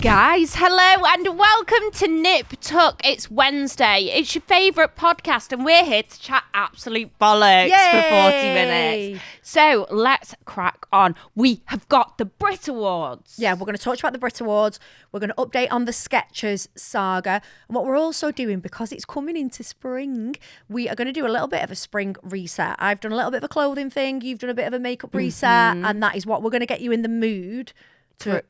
Guys, hello and welcome to Nip Tuck. It's Wednesday. It's your favourite podcast and we're here to chat absolute bollocks for 40 minutes. So let's crack on. We have got the Brit Awards. Yeah, we're going to talk about the Brit Awards. We're going to update on the Sketchers saga. And what we're also doing, because it's coming into spring, we are going to do a little bit of a spring reset. I've done a little bit of a clothing thing. You've done a bit of a makeup reset. And that is what we're going to get you in the mood for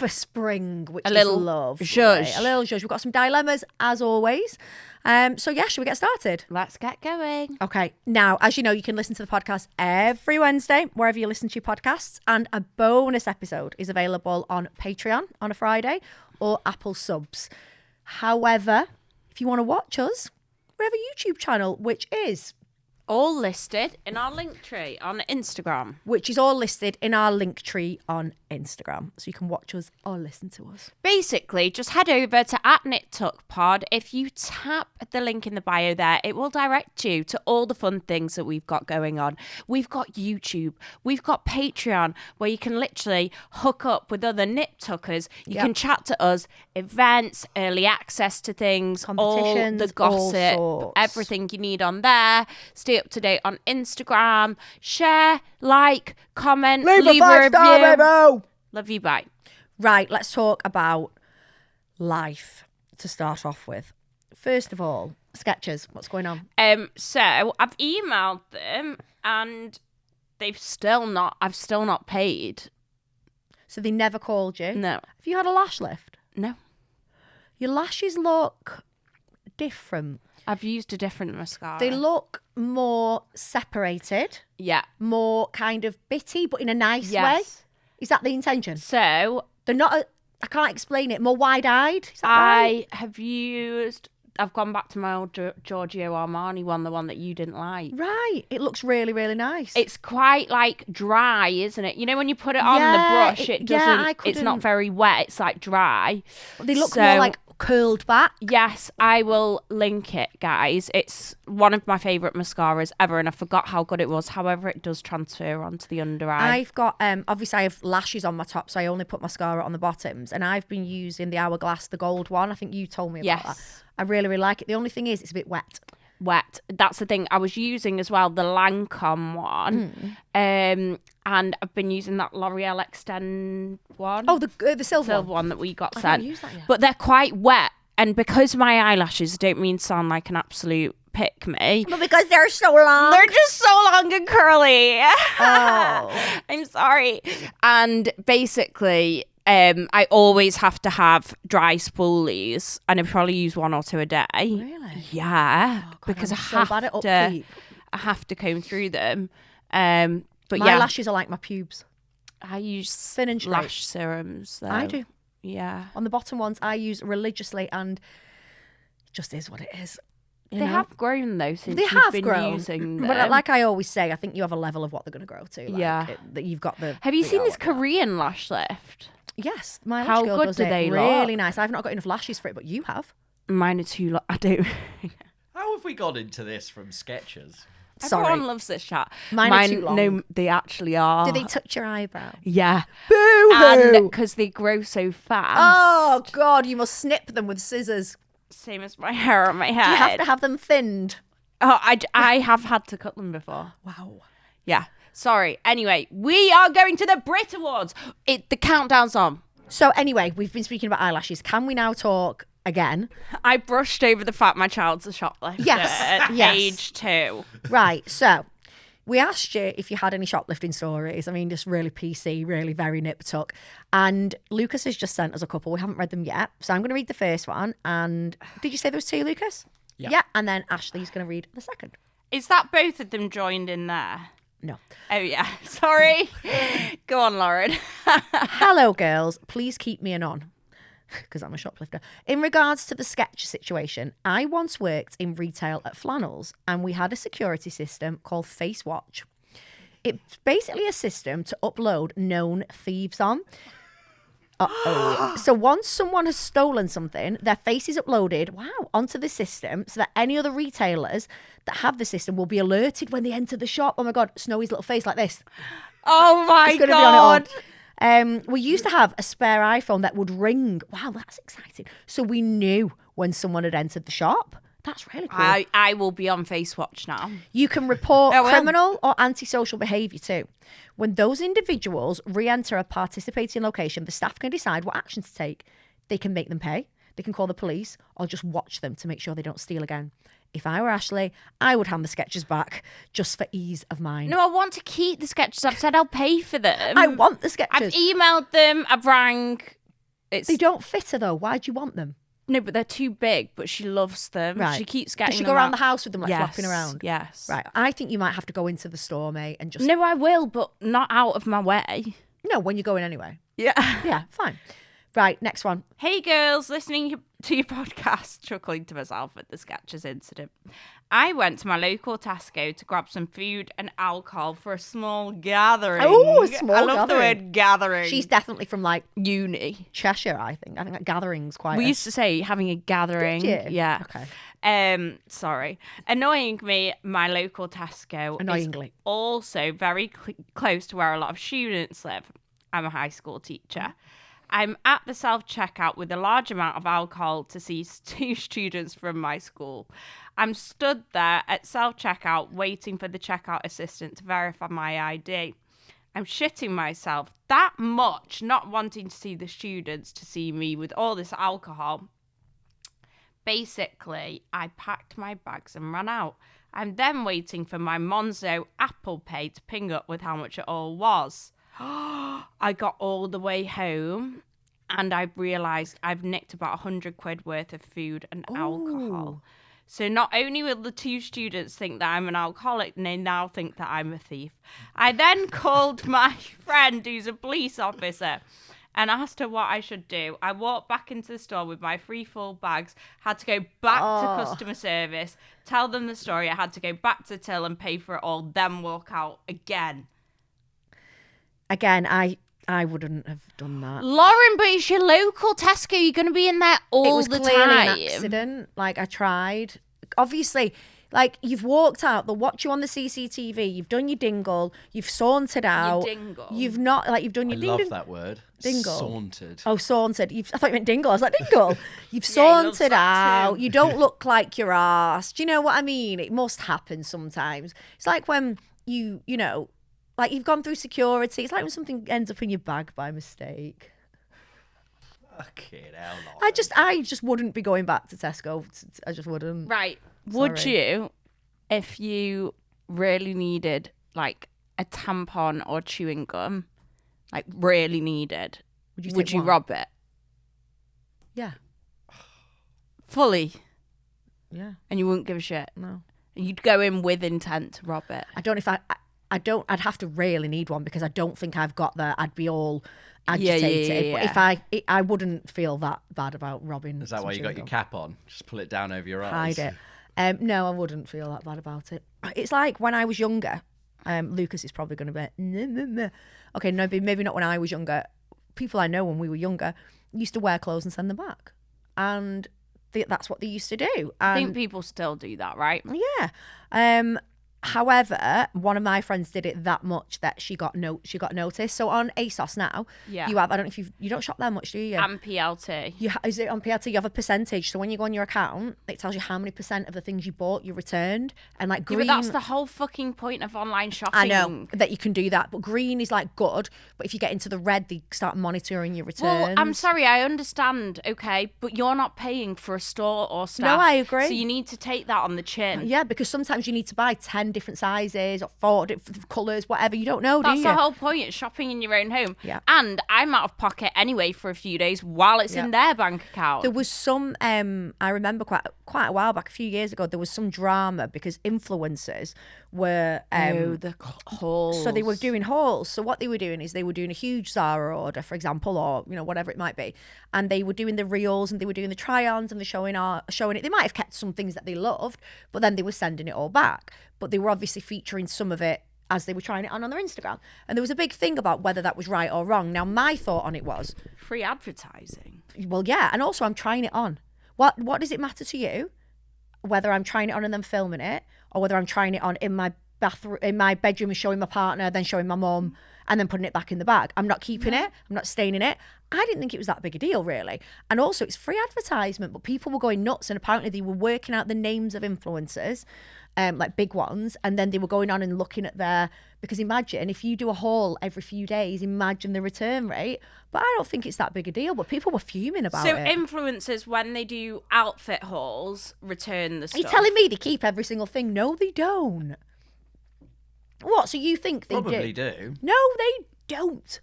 spring, which a little is love. zhuzh. A little zhuzh. We've got some dilemmas, as always. So yeah, should we get started? Let's get going. Okay. Now, as you know, you can listen to the podcast every Wednesday, wherever you listen to your podcasts. And a bonus episode is available on Patreon on a Friday or Apple Subs. However, if you want to watch us, we have a YouTube channel, which is all listed in our link tree on Instagram. So you can watch us or listen to us. Basically, just head over to @NipTuckPod. If you tap the link in the bio there, it will direct you to all the fun things that we've got going on. We've got YouTube. We've got Patreon, where you can literally hook up with other Nip Tuckers. You can chat to us, events, early access to things, competitions, all the gossip, everything you need on there. Stay up to date on Instagram. Share, like, comment, leave a review. Love you, bye. Right, let's talk about life to start off with. First of all, Sketchers, what's going on? So I've emailed them and I've still not paid. So they never called you? No. Have you had a lash lift? No. Your lashes look different. I've used a different mascara. They look more separated. Yeah. More kind of bitty, but in a nice way. Is that the intention? So they're not, I can't explain it, more wide-eyed. Is that right? I've gone back to my old Giorgio Armani one, the one that you didn't like. Right. It looks really, really nice. It's quite like dry, isn't it? You know, when you put it on the brush, it doesn't, it's not very wet. It's like dry. They look more like curled back. Yes, I will link it, guys. It's one of my favourite mascaras ever, and I forgot how good it was. However, it does transfer onto the under eye. I've got, obviously I have lashes on my top, so I only put mascara on the bottoms, and I've been using the Hourglass, the gold one. I think you told me about that. I really, really like it. The only thing is, it's a bit wet. That's the thing. I was using as well the Lancome one, and I've been using that L'Oreal Extend one. Oh, the silver one that we got I sent. haven't used that yet. But they're quite wet, and because my eyelashes don't mean sound like an absolute pick me. But because they're so long. They're just so long and curly. Oh. I'm sorry. And basically, I always have to have dry spoolies, and I probably use 1 or 2 a day. Really? Yeah, God, because I have to comb through them. But my lashes are like my pubes. I use thin and straight lash serums though. I do. Yeah. On the bottom ones, I use religiously, and it just is what it is. They have grown though since you've been grown. using them. But like I always say, I think you have a level of what they're going to grow to. That you've got the. Have you seen this Korean lash lift? Yes, my lash How girl good does do it. they really look? nice. I've not got enough lashes for it, but you have. Mine are too long. I do. How have we got into this from Sketchers? Sorry. Everyone loves this chat. Mine are too long. No, they actually are. Do they touch your eyebrow? Yeah. Boo-hoo! And because they grow so fast. Oh, God, you must snip them with scissors. Same as my hair on my head. Do you have to have them thinned? Oh, I have had to cut them before. Wow. Yeah. Sorry. Anyway, we are going to the Brit Awards. The countdown's on. So anyway, we've been speaking about eyelashes. Can we now talk again? I brushed over the fact my child's a shoplifter at age 2. Right. So we asked you if you had any shoplifting stories. I mean, just really PC, really very nip tuck. And Lucas has just sent us a couple. We haven't read them yet. So I'm going to read the first one. And did you say there was 2, Lucas? Yeah. And then Ashley's going to read the second. Is that both of them joined in there? No. Oh, yeah. Sorry. Go on, Lauren. Hello, girls. Please keep me on, because I'm a shoplifter. In regards to the sketch situation, I once worked in retail at Flannels, and we had a security system called Face Watch. It's basically a system to upload known thieves on. So once someone has stolen something, their face is uploaded, onto the system, so that any other retailers that have the system will be alerted when they enter the shop. Oh my God, Snowy's little face like this. Oh my It's going to God. be on it We used to have a spare iPhone that would ring. Wow, that's exciting. So we knew when someone had entered the shop. That's really cool. I will be on Face Watch now. You can report I will. criminal or antisocial behaviour too. When those individuals re-enter a participating location, the staff can decide what action to take. They can make them pay, they can call the police, or just watch them to make sure they don't steal again. If I were Ashley, I would hand the sketches back just for ease of mind. No, I want to keep the sketches. I've said I'll pay for them. I want the I've sketches. emailed them. I've rang. They don't fit her though. Why do you want them? No, but they're too big, but she loves them. Right. She keeps getting Does she them go around out. the house with them, like Yes, flopping around? Yes. Right. I think you might have to go into the store, mate, and just... No, I will, but not out of my way. No, when you're going anyway. Yeah. Yeah, fine. Right, next one. Hey girls, listening to your podcast, chuckling to myself at the sketches incident. I went to my local Tesco to grab some food and alcohol for a small gathering. Oh, a small I love gathering. the word gathering. She's definitely from like uni. Cheshire, I think. I think that gathering's quite... We used to say having a gathering. Did you? Yeah. Okay. Sorry. Annoying me, my local Tesco Annoyingly. is also very close to where a lot of students live. I'm a high school teacher. I'm at the self-checkout with a large amount of alcohol to see 2 students from my school. I'm stood there at self-checkout waiting for the checkout assistant to verify my ID. I'm shitting myself that much, not wanting to see the students to see me with all this alcohol. Basically, I packed my bags and ran out. I'm then waiting for my Monzo Apple Pay to ping up with how much it all was. I got all the way home and I realised I've nicked about £100 worth of food and alcohol. So not only will the 2 students think that I'm an alcoholic, they now think that I'm a thief. I then called my friend who's a police officer and asked her what I should do. I walked back into the store with my 3 full bags, had to go back to customer service, tell them the story. I had to go back to till and pay for it all, then walk out again. Again, I wouldn't have done that. Lauren, but it's your local Tesco. You're going to be in there all the It was clearly time. an accident. Like, I tried. Obviously, like, you've walked out, they'll watch you on the CCTV, you've done your dingle, you've sauntered out. dingle? You've not, like, you've done your I ding love ding. that word. Dingle. Sauntered. Oh, sauntered. I thought you meant dingle. I was like, dingle. You've Yeah, he loves sauntered that out. too. You don't look like your ass. Do you know what I mean? It must happen sometimes. It's like when you know, like you've gone through security. It's like when something ends up in your bag by mistake. Fucking hell, Lauren. I just wouldn't be going back to Tesco. I just wouldn't. Right. Would Sorry. you, if you really needed like a tampon or chewing gum, like really needed, Would would take you one? rob it? Yeah. Fully. Yeah. And you wouldn't give a shit? No. You'd go in with intent to rob it. I don't know if I don't. I'd have to really need one because I don't think I've got the. I'd be all agitated. But if I wouldn't feel that bad about robbing. Is that some why you got chewing your gum. cap on? Just pull it down over your eyes. Hide it. No, I wouldn't feel that bad about it. It's like when I was younger. Lucas is probably going to be nah. Okay, no, maybe not when I was younger. People I know when we were younger used to wear clothes and send them back, and that's what they used to do. I think And people still do that, right? yeah. However, one of my friends did it that much that she got noticed. So on ASOS now, Yeah. you have. I don't know if you don't shop there much, do you? And PLT. Is it on PLT? You have a percentage. So when you go on your account, it tells you how many % of the things you bought you returned, and like Yeah, green. but that's the whole fucking point of online shopping. I know that you can do that, but green is like good. But if you get into the red, they start monitoring your returns. Well, I'm sorry, I understand, okay, but you're not paying for a store or staff. No, I agree. So you need to take that on the chin. Yeah, because sometimes you need to buy 10 different sizes or 4 different colours, whatever. You don't know, do That's you? the whole point. It's shopping in your own home. Yeah. And I'm out of pocket anyway for a few days while it's in their bank account. There was some, I remember quite a while back, a few years ago, there was some drama because influencers were... the hauls. So they were doing hauls. So what they were doing is they were doing a huge Zara order, for example, or whatever it might be, and they were doing the reels and they were doing the try-ons and the showing it. They might have kept some things that they loved, but then they were sending it all back. But they were obviously featuring some of it as they were trying it on their Instagram. And there was a big thing about whether that was right or wrong. Now, my thought on it was, free advertising. well, yeah, and also I'm trying it on. What does it matter to you whether I'm trying it on and then filming it, or whether I'm trying it on in my bathroom, in my bedroom and showing my partner, then showing my mum, and then putting it back in the bag. I'm not keeping it. I'm not staining it. I didn't think it was that big a deal, really. And also, it's free advertisement, but people were going nuts. And apparently, they were working out the names of influencers, like big ones. And then they were going on and looking at because imagine if you do a haul every few days, imagine the return rate. But I don't think it's that big a deal. But people were fuming about it. So influencers, when they do outfit hauls, return the stuff. Are you telling me they keep every single thing? No, they don't. What? So you think they Probably do. No, they don't.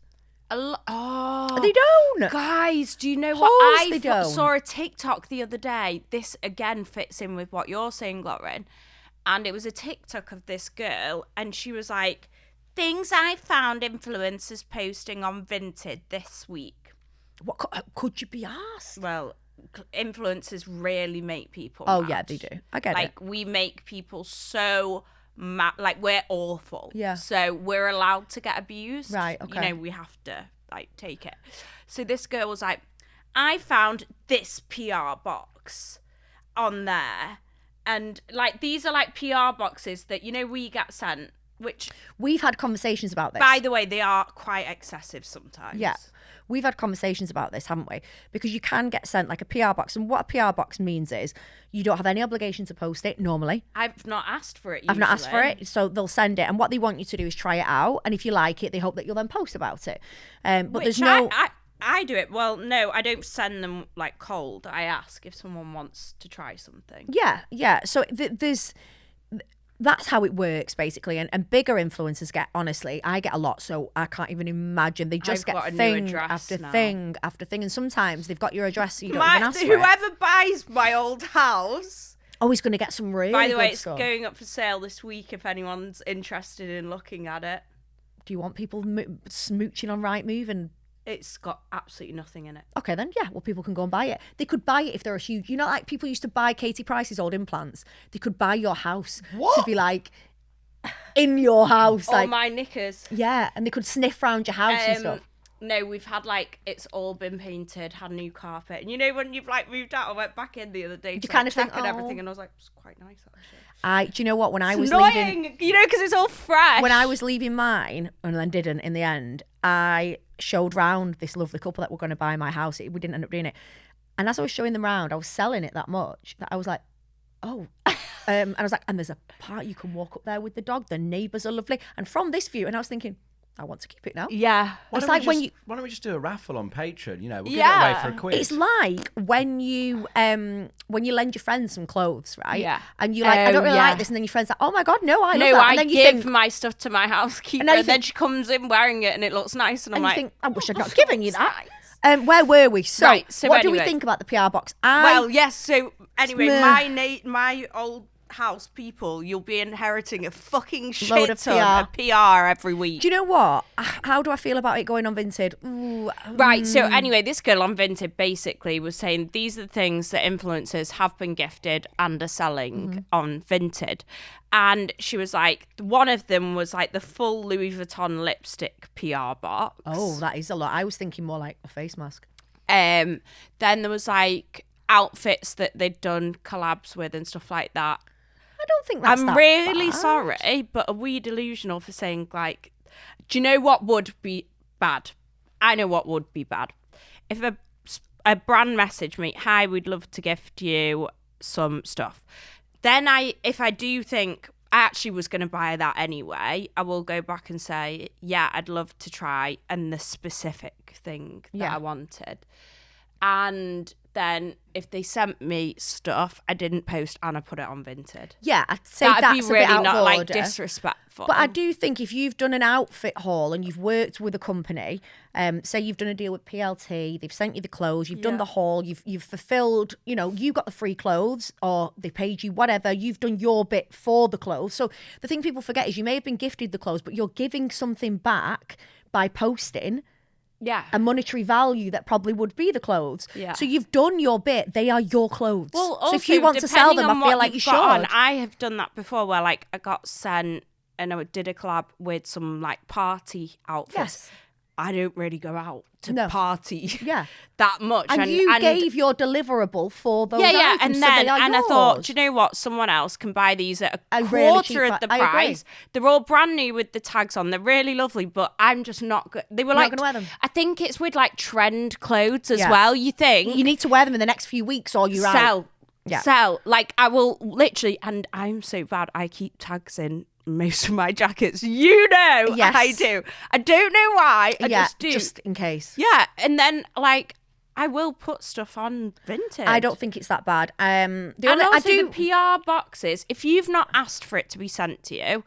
Oh, They don't. guys, do you know Of what? course I they don't. saw a TikTok the other day. This again fits in with what you're saying, Lauren. And it was a TikTok of this girl, and she was like, "Things I found influencers posting on Vinted this week." What could you be asked? Well, influencers really make people Oh mad. yeah, they do. I get it. Like, we make people so mad. Like, we're awful. Yeah. So we're allowed to get abused. Right, okay. You know, we have to, like, take it. So this girl was like, I found this PR box on there. And, like, these are, like, PR boxes that, you know, we get sent, which, We've had conversations about this. by the way, they are quite excessive sometimes. Yeah. We've had conversations about this, haven't we? Because you can get sent like a PR box. And what a PR box means is you don't have any obligation to post it normally. I've not asked for it, I've not asked for usually. it. So they'll send it. And what they want you to do is try it out. And if you like it, they hope that you'll then post about it. But Which there's no... I do it. Well, no, I don't send them like cold. I ask if someone wants to try something. Yeah. So there's... That's how it works, basically. And bigger influencers get, honestly, I get a lot, so I can't even imagine. They just I've got get a new thing address after now. thing after thing. And sometimes they've got your address, so you don't even ask for it. Whoever buys my old house. Oh, he's going to get some really By the way, good it's stuff. going up for sale this week if anyone's interested in looking at it. Do you want people smooching on Rightmove and... It's got absolutely nothing in it. Okay, then, yeah, well, people can go and buy it. They could buy it if they're a huge... You know, like people used to buy Katie Price's old implants? They could buy your house to be like... in your house, All like my knickers. yeah, and they could sniff round your house and stuff. No, we've had like it's all been painted, had new carpet, and you know when you've like moved out, I went back in the other day to kind like, of think, check and "Oh." everything, and I was like, it's quite nice actually. Do you know what? When I was Annoying, leaving, you know, because it's all fresh. when I was leaving mine and then didn't in the end, I showed round this lovely couple that were going to buy my house. We didn't end up doing it, and as I was showing them round, I was selling it that much that I was like, oh. And I was like, and there's a part you can walk up there with the dog. The neighbours are lovely, and from this view, and I was thinking, I want to keep it now. yeah, It's like when you. Why don't we just do a raffle on Patreon? You know, we'll Yeah. give it away for a quiz. It's like when you lend your friends some clothes, right? Yeah. And you like, I don't really yeah. like this, and then your friend's like, oh my god, no, I love no, that. I And then you give think, my stuff to my housekeeper, And then you and then think- she comes in wearing it, and it looks nice, and I'm and like, you think, I wish I'd not given you it's that. nice. Where were we? So, Right, so what do we anyway. think about the PR box? Well, yes. So anyway, Meh. my old house people, you'll be inheriting a fucking shit Load of ton of PR every week. do you know what? How do I feel about it going on Vinted? Ooh, Right, so anyway, this girl on Vinted basically was saying these are the things that influencers have been gifted and are selling on Vinted. And she was like, one of them was like the full Louis Vuitton lipstick PR box. Oh, that is a lot. I was thinking more like a face mask. Then there was like outfits that they'd done collabs with and stuff like that. I don't think that's I'm that really bad. sorry, but are we delusional for saying like, do you know what would be bad? I know what would be bad. If a brand messaged me, hi, we'd love to gift you some stuff. Then if I do think I actually was going to buy that anyway, I will go back and say, yeah, I'd love to try, and the specific thing that Yeah. I wanted. And then if they sent me stuff, I didn't post and I put it on Vinted. Yeah, I'd say That'd that's be a bit really out not of like order. disrespectful. But I do think if you've done an outfit haul and you've worked with a company, say you've done a deal with PLT, they've sent you the clothes, you've done the haul, you've fulfilled, you know, you got the free clothes or they paid you whatever, you've done your bit for the clothes. So the thing people forget is you may have been gifted the clothes, but you're giving something back by posting yeah. a monetary value that probably would be the clothes. Yeah. So you've done your bit. They are your clothes. Well, also, so if you want to sell them, I depending on feel what like you you've should. got on, I have done that before where like I got sent and I did a collab with some like party outfits. Yes. I don't really go out to No. party Yeah. that much. And you gave your deliverable for those items, and so then they are and I yours. thought, do you know what? Someone else can buy these at a really quarter cheap of the I agree. price. They're all brand new with the tags on. They're really lovely, but I'm just not good. They were You're not like, gonna wear them? I think it's with like trend clothes as Yeah. well. You think You need to wear them in the next few weeks or you're out. sell, Yeah. sell. Like I will literally, and I'm so bad. I keep tags in most of my jackets. You know, Yes. I do. I don't know why. I Yeah, just do. just in case. Yeah, and then like I will put stuff on Vinted. I don't think it's that bad. The And only, also I do. the PR boxes, if you've not asked for it to be sent to you,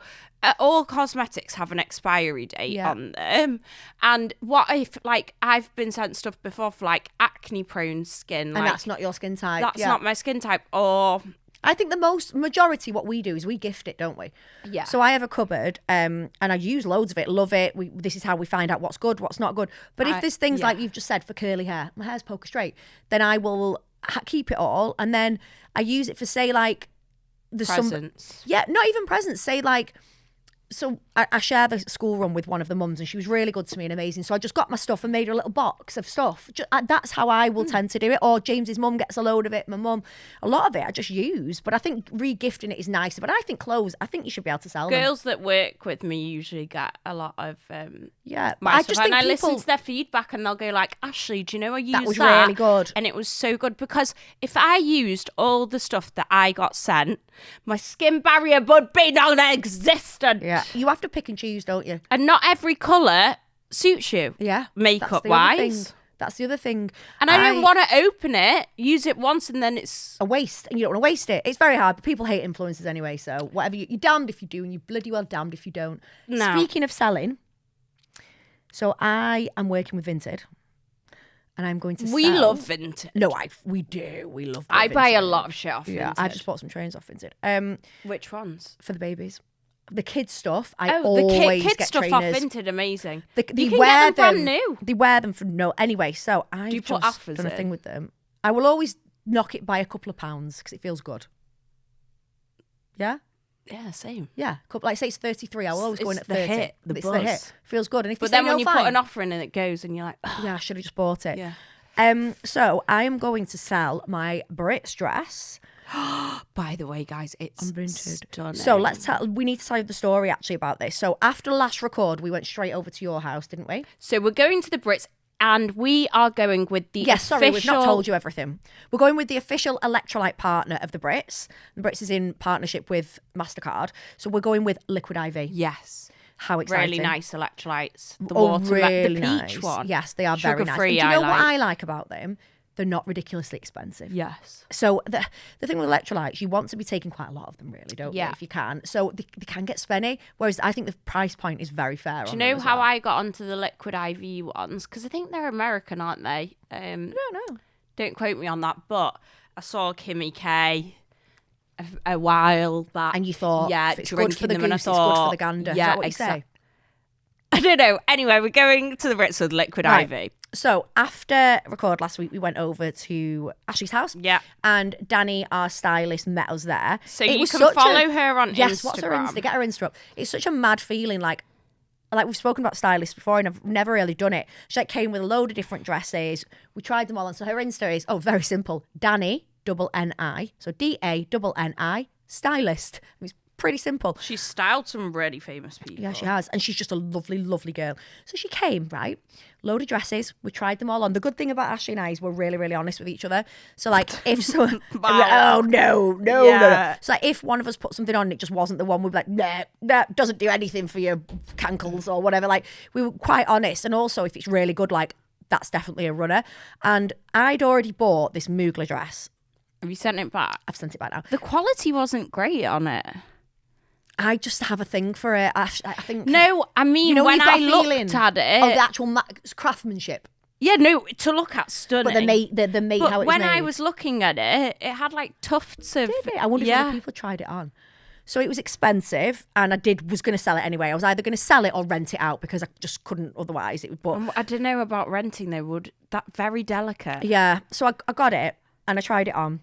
all cosmetics have an expiry date on them. And what if, like, I've been sent stuff before for, like, acne-prone skin. And like, that's not your skin type. That's yeah. not my skin type. Or, I think the majority what we do is we gift it, don't we? Yeah. So I have a cupboard, and I use loads of it. Love it. This is how we find out what's good, what's not good. But if there's things like you've just said for curly hair, my hair's poker straight, then I will keep it all, and then I use it for, say, like there's presents. Yeah, not even presents. Say like. So I share the school run with one of the mums, and she was really good to me and amazing. So I just got my stuff and made her a little box of stuff. That's how I will tend to do it. Or James's mum gets a load of it. My mum, a lot of it I just use. But I think re-gifting it is nicer. But I think clothes, I think you should be able to sell them. Girls that work with me usually get a lot of Yeah, my I stuff. just And think I listen people. to their feedback and they'll go like, Ashley, do you know I used That was really good. And it was so good because if I used all the stuff that I got sent, my skin barrier would be non-existent. Yeah, you have to pick and choose, don't you? And not every colour suits you. Yeah, Makeup that's the other wise. thing. That's the other thing. And I don't want to open it, use it once, and then it's a waste, and you don't want to waste it. It's very hard, but people hate influencers anyway. So whatever you're damned if you do, and you're bloody well damned if you don't. No. Speaking of selling, so I am working with Vinted, and I'm going to. We sell. love Vinted. No, we do. We love. I buy a Vinted. lot of shit off Yeah, Vinted. I've just bought some trains off Vinted. Which ones? For the babies. The kids stuff, I the always kid get stuff trainers. off Vinted, amazing. They you can wear get them brand new. They wear them for no. Anyway, so I've you put just offers done a in? thing with them. I will always knock it by a couple of pounds because it feels good. Yeah, Yeah, same. yeah. Like say it's 33, I will always go in It's at the 30. hit, the it's buzz. the hit. Feels good. And if But they say then when no, you fine. put an offer in and it goes, and you're like, oh, Yeah, I should have just bought it. yeah. So I am going to sell my Brits dress. By the way, guys, it's Unprinted. stunning. So we need to tell you the story actually about this. So after the last record, we went straight over to your house, didn't we? So we're going to the Brits, and we are going with the Yes, sorry, we've official... not told you everything. We're going with the official electrolyte partner of the Brits. The Brits is in partnership with MasterCard. So we're going with Liquid IV. Yes. How exciting. Really nice electrolytes. The Oh, water, really the nice. peach one. Yes, they are very nice. And Sugar-free, do you know I what like. I like about them? They're not ridiculously expensive. Yes. So the thing with electrolytes, you want to be taking quite a lot of them, really, don't you? Yeah. If you can. So they can get spenny, whereas I think the price point is very fair. Do you know how I got onto the Liquid IV ones? Because I think they're American, aren't they? No. Don't quote me on that, but I saw Kimmy K a while back. And you thought, yeah, if it's drinking good for the them, and I goose, it's good thought, for the gander. Is Yeah, that what you say? I don't know. Anyway, we're going to the Brits with Liquid Right. IV. So after record last week, we went over to Ashley's house. Yeah. And Danny, our stylist, met us there. So It you was can such follow her on Yes, what's her Instagram. Insta? Get her Insta up. It's such a mad feeling, like we've spoken about stylists before, and I've never really done it. She came with a load of different dresses. We tried them all on. So her Insta is very simple. Danny double N-I. So DANNI stylist. It's pretty simple. She's styled some really famous people. Yeah, she has. And she's just a lovely, lovely girl. So she came, right? Load of dresses. We tried them all on. The good thing about Ashley and I is we're really, really honest with each other. So, like, if someone... Wow. Oh, no. Yeah. So, like, if one of us put something on and it just wasn't the one, we'd be like, nah, doesn't do anything for your cankles or whatever. Like, we were quite honest. And also, if it's really good, like, that's definitely a runner. And I'd already bought this Mugler dress. Have you sent it back? I've sent it back now. The quality wasn't great on it. I just have a thing for it. I think... No, I mean, You know, when you've got I a looked feeling. at it... Oh, the actual craftsmanship. Yeah, no, to look at, stunning. But the mate, But how it's when made. I was looking at it, it had like tufts of... Did it? I wonder if other people tried it on. So it was expensive, and was going to sell it anyway. I was either going to sell it or rent it out because I just couldn't otherwise. But I don't know about renting though. That very delicate. yeah, so I got it and I tried it on,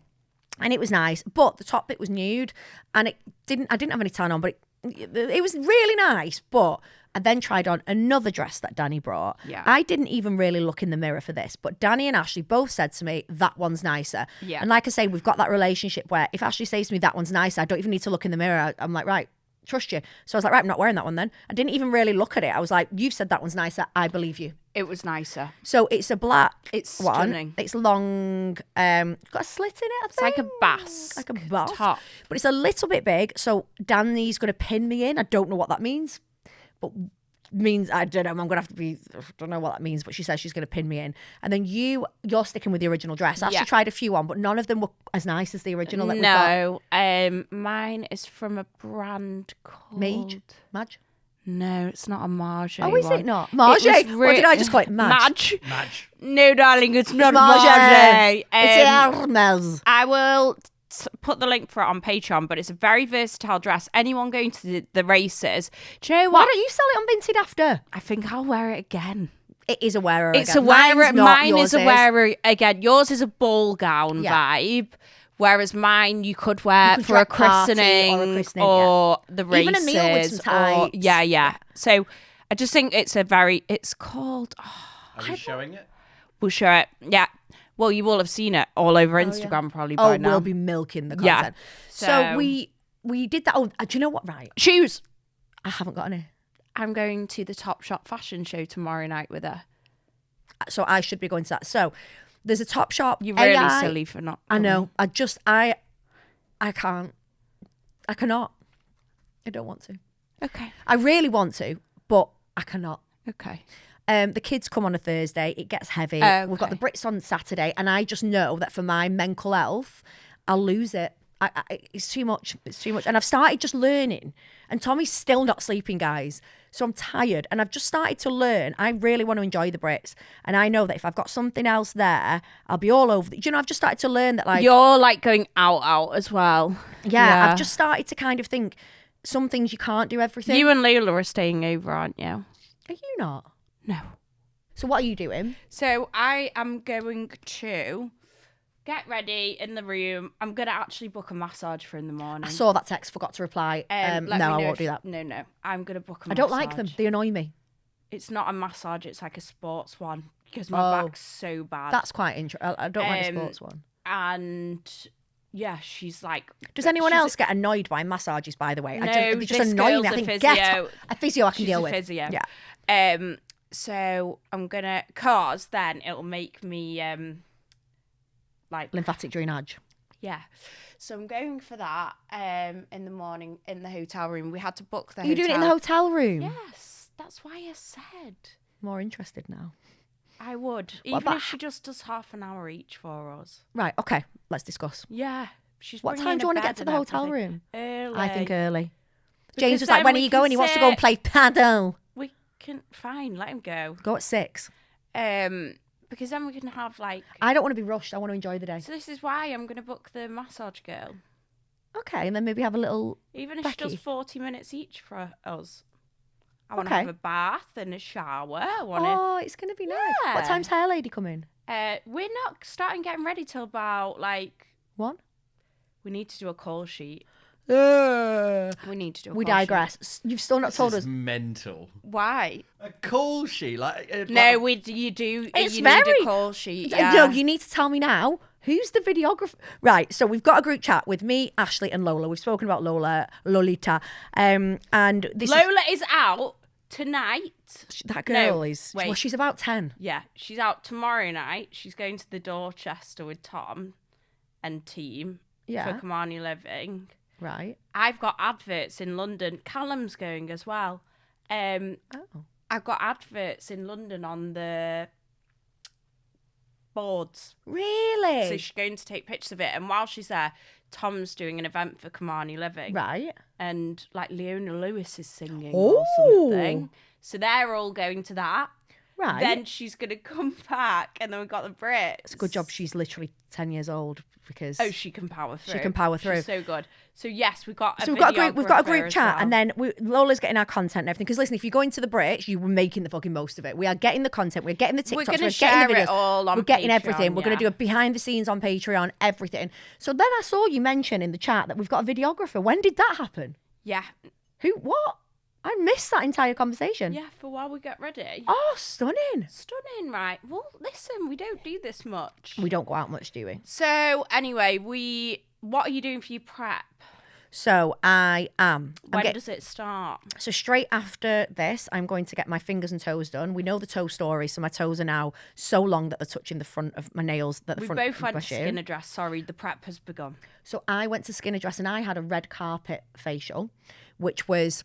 and it was nice. But the top bit was nude, and I didn't have any tan on, but it was really nice. But I then tried on another dress that Danny brought. Yeah. I didn't even really look in the mirror for this, but Danny and Ashley both said to me, that one's nicer. Yeah. And like I say, we've got that relationship where if Ashley says to me, that one's nicer, I don't even need to look in the mirror. I'm like, right, trust you. So I was like, right, I'm not wearing that one then. I didn't even really look at it. I was like, you've said that one's nicer. I believe you. It was nicer. So it's a black It's one. stunning. It's long. Got a slit in it, I It's like a think. basque Like a basque. top. But it's a little bit big. So Danny's going to pin me in. I don't know what that means. But means, I don't know. I'm going to have to be, I don't know what that means. But she says she's going to pin me in. And then you're sticking with the original dress. I actually tried a few on, but none of them were as nice as the original that we got. No. Mine is from a brand called... Madge? No, it's not a Marge. Oh, is it not? Marge? What did I just call it? Madge? Madge. No, darling, it's not Marge. Marge. It's Hermes. I will put the link for it on Patreon, but it's a very versatile dress. Anyone going to the races, do you know Why what? don't you sell it on Vinted after? I think I'll wear it again. It is a wearer It's again. a wearer. Mine's not, Mine yours is a wearer again. Yours is a ball gown vibe. Whereas mine, you could wear could for a dress party christening or the races. Even a meal with some tights. Yeah. So I just think it's it's called... Are we showing it? We'll show it. Yeah. Well, you will have seen it all over Instagram probably by now. We'll be milking the Yeah. content. So we did that. Oh, do you know what? Right. Shoes. I haven't got any. I'm going to the Topshop fashion show tomorrow night with her. So I should be going to that. So there's a Topshop. You're really AI. silly for not. I know. I can't. I cannot. I don't want to. Okay. I really want to, but I cannot. Okay. The kids come on a Thursday. It gets heavy. We've got the Brits on Saturday, and I just know that for my mental health, I'll lose it. It's too much. It's too much. And I've started just learning. And Tommy's still not sleeping, guys. So I'm tired. And I've just started to learn. I really want to enjoy the Brits. And I know that if I've got something else there, I'll be all over. You know, I've just started to learn that, like... You're, like, going out as well. Yeah, I've just started to kind of think some things you can't do everything. You and Lola are staying over, aren't you? Are you not? No. So what are you doing? So I am going to... get ready in the room. I'm going to actually book a massage for in the morning. I saw that text, forgot to reply. No, I won't do that. No. I'm going to book a massage. I don't like them. They annoy me. It's not a massage. It's like a sports one because my back's so bad. That's quite interesting. I don't like a sports one. And yeah, she's like... Does anyone else get annoyed by massages, by the way? No, they just this annoy me. I girl's a think, physio. a physio I can deal with. Physio. Yeah. So I'm going to... Cause then it'll make me... like lymphatic drainage. Yeah. So I'm going for that in the morning in the hotel room. We had to book the Are you doing it in the hotel room? Yes. That's why I said. More interested now. I would. What Even about- if she just does half an hour each for us. Right, okay. Let's discuss. Yeah. She's What time do you want to get to the hotel room? Early. I think early. Because James was like, then when are we you can going? He wants to go and sit. play paddle. We can... Fine, let him go. Go at 6. Because then we can have like... I don't want to be rushed. I want to enjoy the day. So this is why I'm going to book the massage girl. Okay, and then maybe have a little... Even if Becky. she does 40 minutes each for us. I want to Okay. have a bath and a shower. I want to... Oh, it's going to be nice. What Yeah. time's Hair Lady coming? We're not starting getting ready till about like... 1? We need to do a call sheet. We need to do a We call digress. You've still not told us. Mental. sheet. Why? A call sheet, like No, like, you do. It's you very- need a call sheet. Yeah. No, you need to tell me now. Who's the videographer? Right, so we've got a group chat with me, Ashley, and Lola. We've spoken about Lolita. And this Lola is out tonight. that girl No, is... wait. Well, she's about 10. Yeah, she's out tomorrow night. She's going to the Dorchester with Tom and team Yeah. for Kamani Living. Right. I've got adverts in London. Callum's going as well. Oh. I've got adverts in London on the boards. Really? So she's going to take pictures of it. And while she's there, Tom's doing an event for Kamani Living. Right. And like Leona Lewis is singing Oh. or something. So they're all going to that. Right. Then she's going to come back. And then we've got the Brits. It's a good job she's literally 10 years old because... Oh, she can power through. She can power through. She's so good. So yes, we've got a So we've got a group videographer as chat, well. and then Lola's getting our content and everything. Because listen, if you're going to the Brits, you were making the fucking most of it. We are getting the content, we're getting the TikToks, We're gonna getting share the videos, it all on we're getting Patreon, everything. We're going to yeah. do a behind the scenes on Patreon, everything. So then I saw you mention in the chat that we've got a videographer. When did that happen? Yeah. Who? What? I missed that entire conversation. Yeah, for while we get ready. Oh, stunning. Stunning, right? Well, listen, we don't do this much. We don't go out much, do we? So, anyway, what are you doing for your prep? So I'm When does it start? So straight after this, I'm going to get my fingers and toes done. We know the toe story, so my toes are now so long that they're touching the front of my nails. We both went to Skin Address. Sorry, the prep has begun. So I went to Skin Address and I had a red carpet facial, which was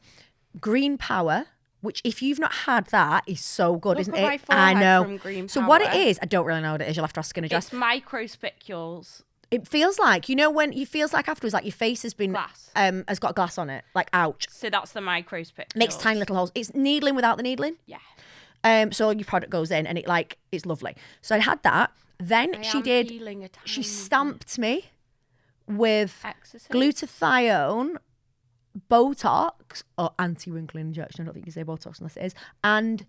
green power. Which, if you've not had that, is so good, isn't it? I know. From green so power. what it is, I don't really know what it is. You'll have to ask Skin Address. It's microspicules. It feels like, when you feels like afterwards, like your face has been Glass. Has got glass on it, like ouch. So that's the microspicules. Makes tiny little holes. It's needling without the needling. Yeah. So your product goes in and it's lovely. So I had that. Then she stamped me with glutathione, Botox or anti-wrinkle injection. I don't think you say Botox unless it is, and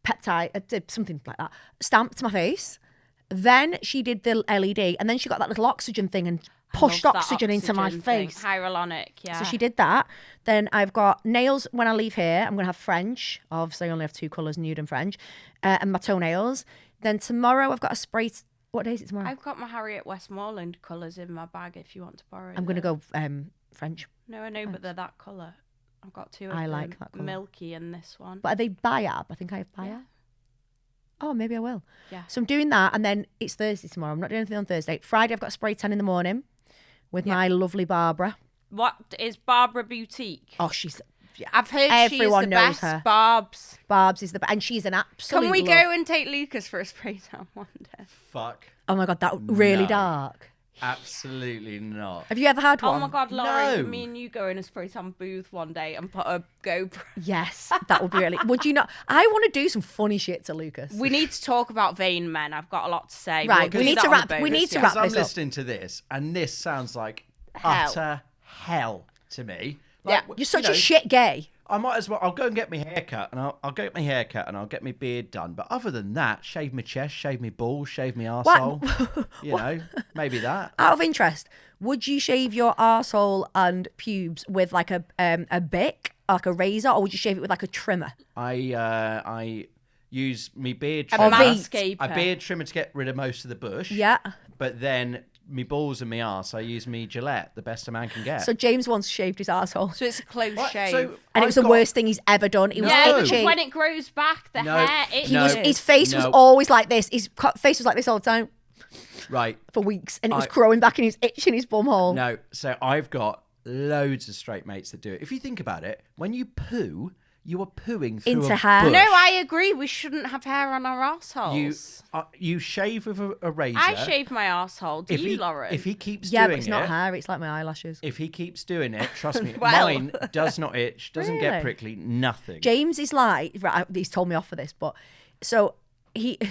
peptide, something like that. Stamped my face. Then she did the LED, and then she got that little oxygen thing and pushed oxygen into my face. Hyaluronic, yeah. So she did that. Then I've got nails when I leave here. I'm going to have French. Obviously, I only have 2 colours, nude and French. And my toenails. Then tomorrow I've got a spray... What day is it tomorrow? I've got my Harriet Westmoreland colours in my bag if you want to borrow I'm going to go French. No, I know, but they're that colour. I've got 2 of I them. like that colour. Milky and this one. But are they Biab? I think I have Biab. Yeah. Oh, maybe I will. Yeah. So I'm doing that, and then it's Thursday tomorrow. I'm not doing anything on Thursday. Friday, I've got a spray tan in the morning with my lovely Barbara. What is Barbara Boutique? Oh, she's... Yeah. I've heard Everyone she's the knows best. her. Barb's is the best, and she's an absolute Can we love. go and take Lucas for a spray tan one day? Fuck. Oh my God, that really No. dark. Absolutely not. Have you ever had one? Oh my God, Lorry, No. me and you go in a spray tan booth one day and put a GoPro. Yes, that would be really... Would you not... I want to do some funny shit to Lucas. We need to talk about vain men. I've got a lot to say. Right, We'll we do need that to on wrap- the we bonus, need to yeah. wrap Because I'm this up. listening to this, and this sounds like Hell. utter hell to me. Yeah. You're such a shit gay. I might as well. I'll go and get my haircut, and I'll get my haircut, and I'll get my beard done. But other than that, shave my chest, shave my balls, shave my arsehole. You know, maybe that. Out of interest, would you shave your arsehole and pubes with like a bic, like a razor, or would you shave it with like a trimmer? I use my beard A trimmer. manscaper. A beard trimmer to get rid of most of the bush. Yeah. But then me balls and me arse, I use me Gillette, the best a man can get. So James once shaved his arsehole. So it's a close What? shave. So And it was the I've got- worst thing he's ever done. It was yeah, No. because itchy. when it grows back, the No. hair itches. His face was No. always like this. His face was like this all the time Right. for weeks. And it was I- growing back and he was itching his bum hole. No, so I've got loads of straight mates that do it. If you think about it, when you poo, you are pooing through Into a hair. bush. No, I agree. We shouldn't have hair on our arseholes. You shave with a razor. I shave my arsehole. Do If you, he, Lauren? if he keeps Yeah, doing but it's not it, hair. It's like my eyelashes. if he keeps doing it, trust me, Well. mine does not itch, doesn't Really? get prickly, nothing. James is like, right, he's told me off for this, but so he, do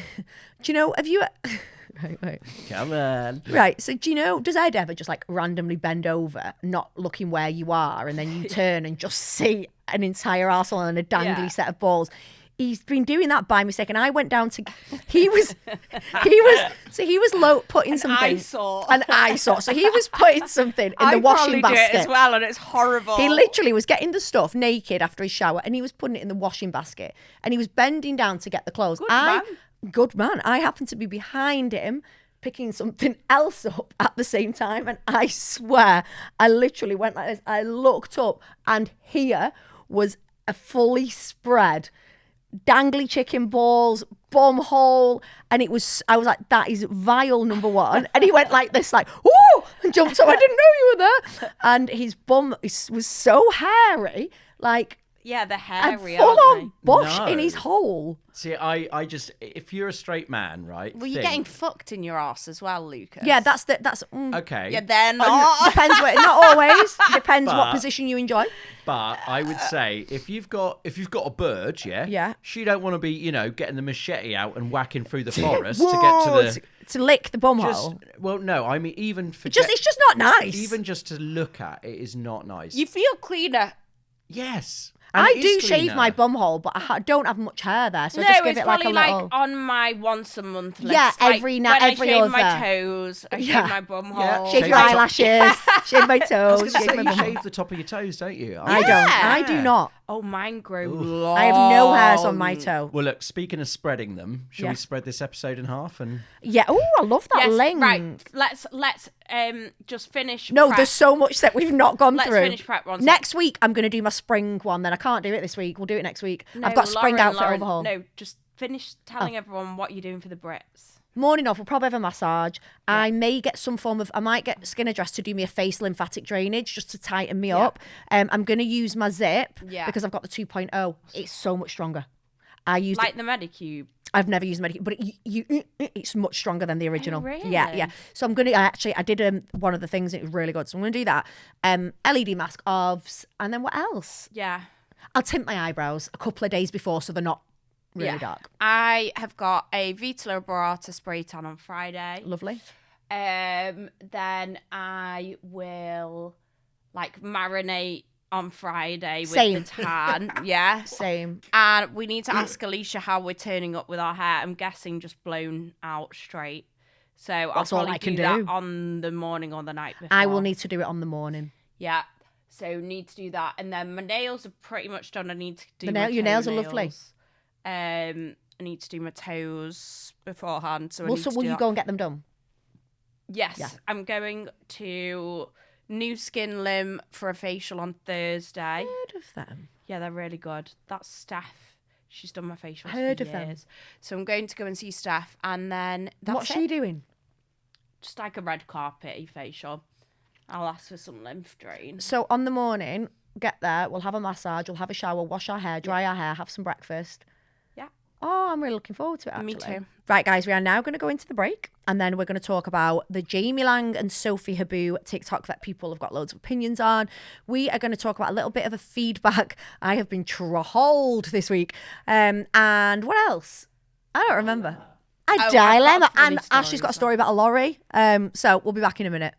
you know, have you, right. Come on. Right, so do you know, does Ed ever just like randomly bend over, not looking where you are, and then you turn and just see an entire arsehole and a dangly Yeah. set of balls? He's been doing that by mistake, and I went down to. He was putting something. eyesore. An eyesore. So he was putting something in I the washing probably do basket it as well, and it's horrible. He literally was getting the stuff naked after his shower, and he was putting it in the washing basket, and he was bending down to get the clothes. Good man. I happened to be behind him, picking something else up at the same time, and I swear, I literally went like this. I looked up, and here was a fully spread dangly chicken balls, bum hole, and I was like, that is vile, number one. And he went like this, like, ooh, and jumped up. I didn't know you were there. And his bum was so hairy, like yeah, the a hairy, full aren't on bush No. in his hole. See, I just, if you're a straight man, right? Well, you're think- getting fucked in your arse as well, Lucas. Yeah, that's Okay. Yeah, they're not. depends where. Not always. Depends what But- position you enjoy. But I would say if you've got a bird, Yeah. she don't want to be, getting the machete out and whacking through the forest to Whoa, get to the. to lick the bum Just, hole. well, no, I mean even for It's just not nice. even just to look at it is not nice. You feel cleaner. Yes. And I it do is shave cleaner. my bum hole, but I don't have much hair there, so No, I just give it's it like a probably little. on my once a month list. Yeah, like, every when I every shave my other. toes, I Yeah. shave my bum hole. Yeah, Shave Shave your the top. eyelashes, shave my I was toes, going to shave say, my you bum hole. shave the top of your toes, don't you? I don't. I do not. Oh, mine grow Oof. long. I have no hairs on my toe. Well, look, speaking of spreading them, shall Yeah. we spread this episode in half? And Yeah. Oh, I love that Yes, length. right. Let's just finish. No, prep. there's so much that we've not gone Let's through. finish prep one sec. Next week, I'm going to do my spring one. Then I can't do it this week. We'll do it next week. No, I've got spring Lauren, outfit overhaul. No, just finish telling everyone what you're doing for the Brits. Morning off, we'll probably have a massage. I may get some form of, I might get Skin Address to do me a face lymphatic drainage just to tighten me up. I'm going to use my Zip because I've got the 2.0. It's so much stronger. I used Like it. the Medicube. I've never used Medicaid, but it's much stronger than the original. really? Yeah. So I'm going to, I did one of the things, it was really good. So I'm going to do that. LED mask, OVS, and then what else? Yeah. I'll tint my eyebrows a couple of days before so they're not really dark. I have got a Vita Laborata spray tan on Friday. Lovely. Then I will like marinate on Friday with Same. the tan. Yeah. Same. And we need to ask Alicia how we're turning up with our hair. I'm guessing just blown out straight. So That's I'll all probably I can do that do. on the morning or the night before. I will need to do it on the morning. Yeah. So need to do that. And then my nails are pretty much done. I need to do Your nails are lovely. I need to do my toes beforehand. So I Well, need so to will do you that. go and get them done? Yes. Yeah. I'm going to New Skin Limb for a facial on Thursday. Heard of them. Yeah, they're really good. That's Steph. She's done my facials Heard for of them. years. So I'm going to go and see Steph, and then that's What's it. she doing? Just like a red carpet facial. I'll ask for some lymph drain. So on the morning, get there, we'll have a massage, we'll have a shower, wash our hair, dry our hair, have some breakfast. Yeah. Oh, I'm really looking forward to it, actually. Me too. Right, guys, we are now going to go into the break, and then we're going to talk about the Jamie Lang and Sophie Habu TikTok that people have got loads of opinions on. We are going to talk about a little bit of a feedback I have been trolled this week. And what else? I don't remember. A I've got a dilemma. funny And story Ashley's got a as story about a lorry. So we'll be back in a minute.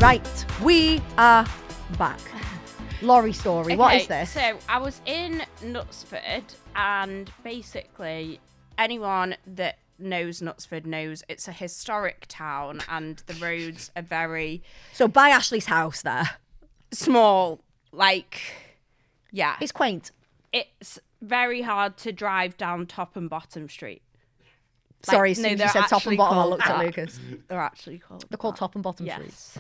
Right, we are back. Lorry story. What is this? So I was in Knutsford, and basically anyone that knows Knutsford knows it's a historic town, and the roads are very So by Ashley's house there. small. Like, yeah, It's quaint. it's very hard to drive down Top and Bottom Street. Sorry, as soon as you they're said top actually and bottom, I called looked at that. Lucas. They're actually called. They're called that. top and bottom street. Yes.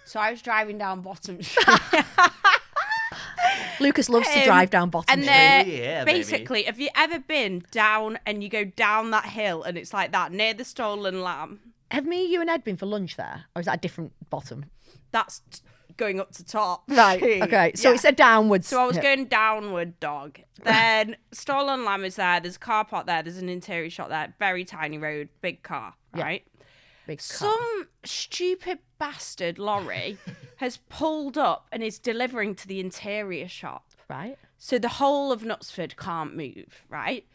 So I was driving down Bottom Street. Lucas loves to drive down bottom And street. then Yeah, baby. basically, have you ever been down and you go down that hill and it's like that near the Stolen Lamb? Have you and Ed been for lunch there? Or is that a different bottom? That's going up to top. Right, okay. So Yeah. it's a downwards. So I was hill. going downward, dog. Then Stolen Lamb is there. There's a car park there. There's an interior shot there. Very tiny road, big car, right? Big car. Some stupid bastard lorry has pulled up and is delivering to the interior shop. Right. So the whole of Knutsford can't move, right?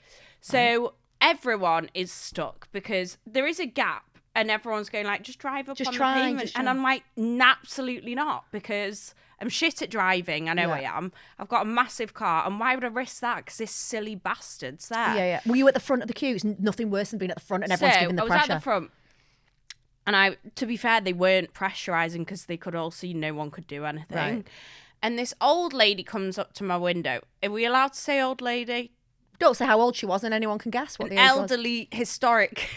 So everyone is stuck because there is a gap and everyone's going like, just drive up Just on try, the pavement. just And try. I'm like, absolutely not, because I'm shit at driving. I know I am. I've got a massive car. And why would I risk that? Because this silly bastard's there. Yeah. Were you at the front of the queue? It's nothing worse than being at the front and everyone's giving the I was pressure. at the front. And to be fair, they weren't pressurising because they could all see no one could do anything. Right. And this old lady comes up to my window. Are we allowed to say old lady? Don't say how old she was and anyone can guess what the age was. Elderly, historic.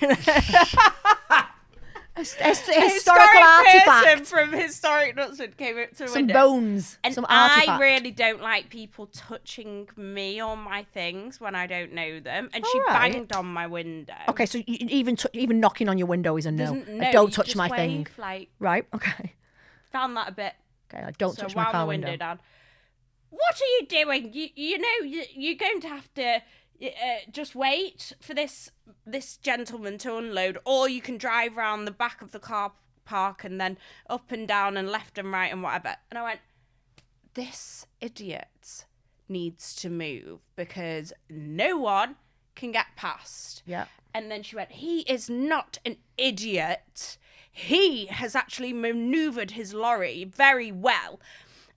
Historical artifact. person from Historic Knutsford came up to the Some window. bones. And some I artifact. really don't like people touching me or my things when I don't know them. And she All right. banged on my window. Okay, so even knocking on your window is a no. No, Don't you touch just my wave, thing. Like, Right, okay. found that a bit. Okay, I don't So touch my wound car the window window. down. What are you doing? You know you're going to have to just wait for this gentleman to unload, or you can drive around the back of the car park and then up and down and left and right and whatever. And I went, this idiot needs to move because no one can get past. Yeah. And then she went, he is not an idiot. He has actually maneuvered his lorry very well.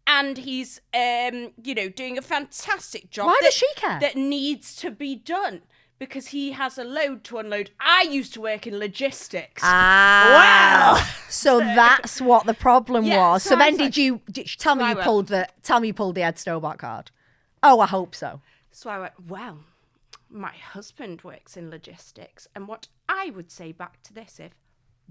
And he's, doing a fantastic job. Why does she care? That needs to be done. Because he has a load to unload. I used to work in logistics. Wow. So that's what the problem was. So then did you tell me you pulled the Ed Stobart card? Oh, I hope so. So I went, well, my husband works in logistics. And what I would say back to this,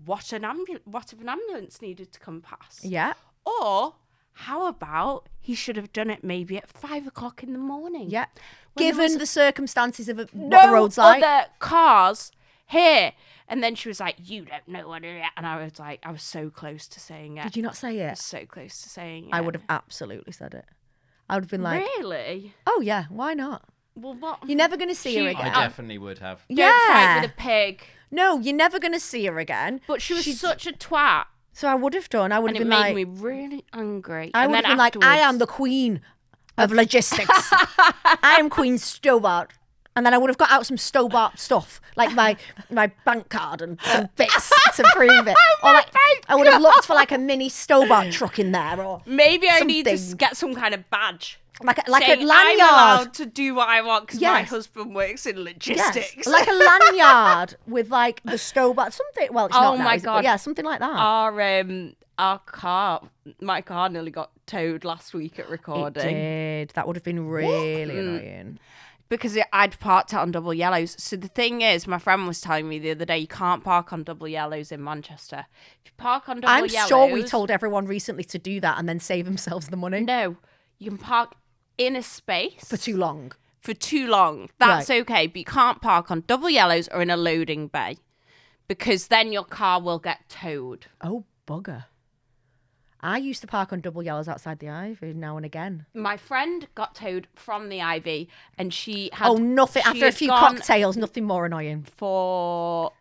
what if an ambulance needed to come past? Yeah. Or how about he should have done it maybe at 5 o'clock in the morning? Yeah. When Given the circumstances of what no the road's like. other cars here. And then she was like, you don't know what it is. And I was like, I was so close to saying it. Did you not say I it? was so close to saying it. I would have absolutely said it. I would have been like, really? oh yeah, why not? Well, what? You're never going to see her I again. definitely would have. Don't fight with a pig. No, you're never going to see her again. But she was such a twat. So I would have done. I would And have it been made like, me really angry. I And would have then been like, I afterwards- am the queen of logistics. I am Queen Stobart. And then I would have got out some Stobart stuff, like my bank card and some bits to prove it. Or like, I would have looked for like a mini Stobart truck in there, or Maybe I need to something. get some kind of badge. like a saying I'm lanyard. allowed to do what I want because my Yes. husband works in Yes, logistics. like a lanyard with like the Stobart something. Well, it's Oh not now, my is it? God. But yeah, something like that. Our car, my car nearly got towed last week at It recording did. That would have been really annoying. because I'd parked it on double yellows. So the thing is, my friend was telling me the other day, you can't park on double yellows in Manchester. If you park on double I'm yellows, sure we told everyone recently to do that and then save themselves the money no, you can park in a space for too long. for too long. That's okay, but you can't park on double yellows or in a loading bay because then your car will get towed. Oh, bugger. I used to park on double yellows outside the Ivy now and again. My friend got towed from the Ivy and she had Oh, nothing. she After a had few gone cocktails, nothing more annoying. for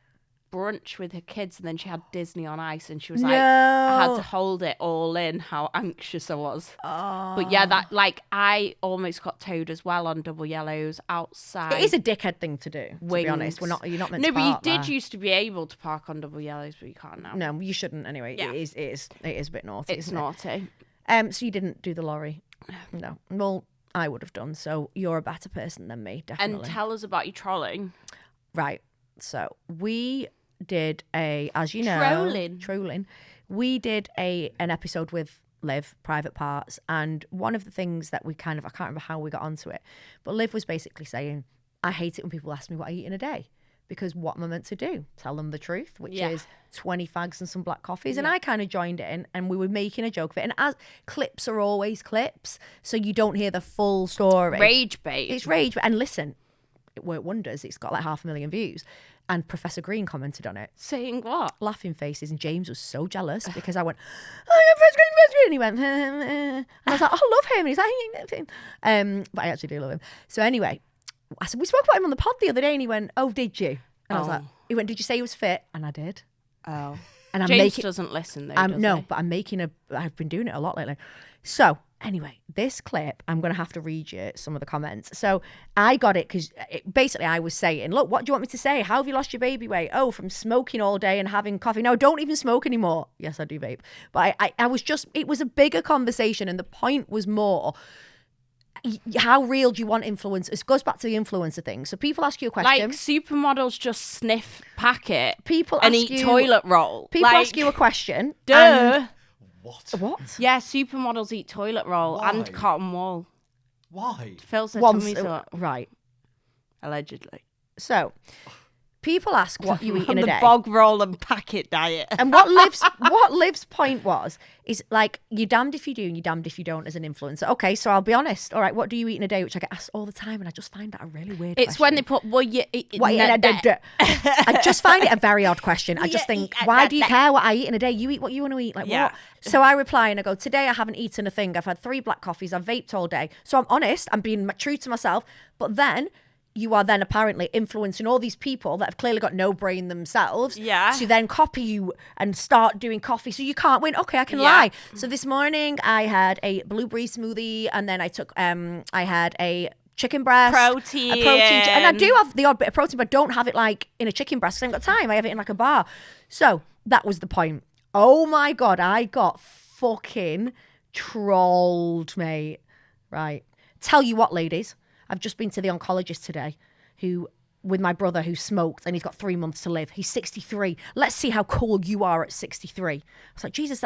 brunch with her kids and then she had Disney on Ice and she was like, I had to hold it all in how anxious I was. But yeah, that I almost got towed as well on double yellows outside. It is a dickhead thing to do, to be honest. You're not meant to No, but you park did there. used to be able to park on double yellows, but you can't now. No, you shouldn't anyway. Yeah. It is a bit naughty. It's isn't it? naughty. So you didn't do the lorry? No. Well, I would have done. So you're a better person than me, definitely. And tell us about your trolling. Right. So we did as you know, trolling. We did an episode with Liv, Private Parts, and one of the things that I can't remember how we got onto it, but Liv was basically saying, I hate it when people ask me what I eat in a day, because what am I meant to do? Tell them the truth, which is 20 fags and some black coffees. And I kind of joined in and we were making a joke of it. And as clips are always clips, so you don't hear the full story. Rage bait. It's rage. And listen, it worked wonders. It's got like 500,000 views. And Professor Green commented on it. Saying what? Laughing faces. And James was so jealous because I went, oh, Professor Green. And he went, and I was like, oh, I love him. And he's like, I love him. But I actually do love him. So anyway, I said, we spoke about him on the pod the other day. And he went, oh, did you? And I was like, he went, did you say he was fit? And I did. Oh. And James doesn't listen though, does no, he? but I've been doing it a lot lately. So anyway, this clip, I'm going to have to read you some of the comments. So I got it because basically I was saying, look, what do you want me to say? How have you lost your baby weight? Oh, from smoking all day and having coffee. No, I don't even smoke anymore. Yes, I do vape. But I was just, it was a bigger conversation. And the point was more, how real do you want influencers? It goes back to the influencer thing. So people ask you a question. Like supermodels just sniff packet People and ask eat you- toilet roll. People ask you a question. Duh. and- What? What? Yeah, supermodels eat toilet roll Why? and cotton wool. Why? Fills their Once, tummies up, right. allegedly. So people ask what you eat in On a the day. bog roll and packet diet. And what Liv's point is like, you're damned if you do and you're damned if you don't as an influencer. Okay, so I'll be honest. All right, what do you eat in a day? Which I get asked all the time, and I just find that a really weird It's when they question. put, well, you eat What you eat in a day? I just find it a very odd question. I just think, why do you care what I eat in a day? You eat what you want to eat. Like, Yeah. what? So I reply and I go, today I haven't eaten a thing. I've had 3 black coffees. I've vaped all day. So I'm honest. I'm being true to myself. But then you are then apparently influencing all these people that have clearly got no brain themselves to then copy you and start doing coffee. So you can't win. Okay, I can lie. So this morning I had a blueberry smoothie and then I took, I had a chicken breast, Protein. and I do have the odd bit of protein, but I don't have it like in a chicken breast because I haven't got time. I have it in like a bar. So that was the point. Oh my God, I got fucking trolled, mate. Right. Tell you what, ladies, I've just been to the oncologist today with my brother who smoked and he's got 3 months to live. He's 63. Let's see how cool you are at 63. I was like, Jesus,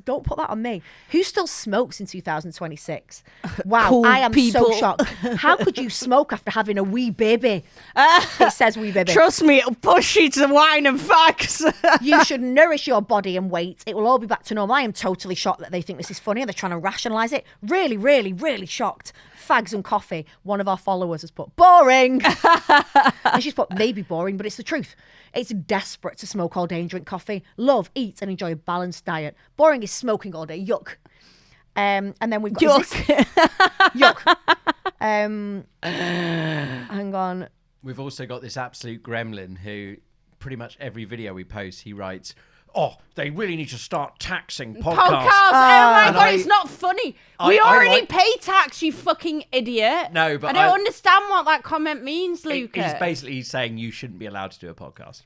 don't put that on me. Who still smokes in 2026? Wow, Cool I am people. so shocked. How could you smoke after having a wee baby? It says wee baby. Trust me, it'll push you to wine and fags. You should nourish your body and weight. It will all be back to normal. I am totally shocked that they think this is funny and they're trying to rationalise it. Really, really, really shocked. Fags and coffee. One of our followers has put boring. And she's put maybe boring, but it's the truth. It's desperate to smoke all day and drink coffee. Love, eat and enjoy a balanced diet. Boring is smoking all day. Yuck. And then we've got yuck. Hang on. We've also got this absolute gremlin who pretty much every video we post, he writes, "Oh, they really need to start taxing podcasts." Oh my God, And it's not funny. I We already like- pay tax, you fucking idiot. No, but I don't understand what that comment means, Luca. He's basically saying you shouldn't be allowed to do a podcast.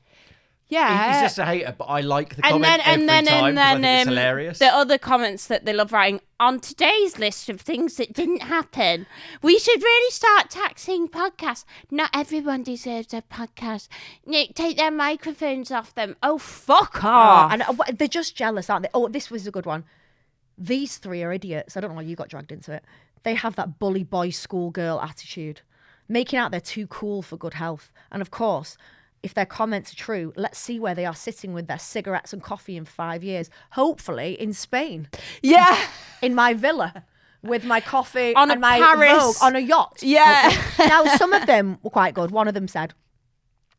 Yeah. He's just a hater, but I like the and comment then, every time because I think it's and hilarious. the other comments that they love writing on today's list of things that didn't happen. We should really start taxing podcasts. Not everyone deserves a podcast. Nick, take their microphones off them. Oh, fuck off. And they're just jealous, aren't they? Oh, this was a good one. These three are idiots. I don't know why you got dragged into it. They have that bully boy schoolgirl attitude, making out they're too cool for good health. And of course, if their comments are true, let's see where they are sitting with their cigarettes and coffee in 5 years. Hopefully in Spain. Yeah. In my villa. With my coffee On and a my Paris. Vogue on a yacht. Yeah. Now, some of them were quite good. One of them said,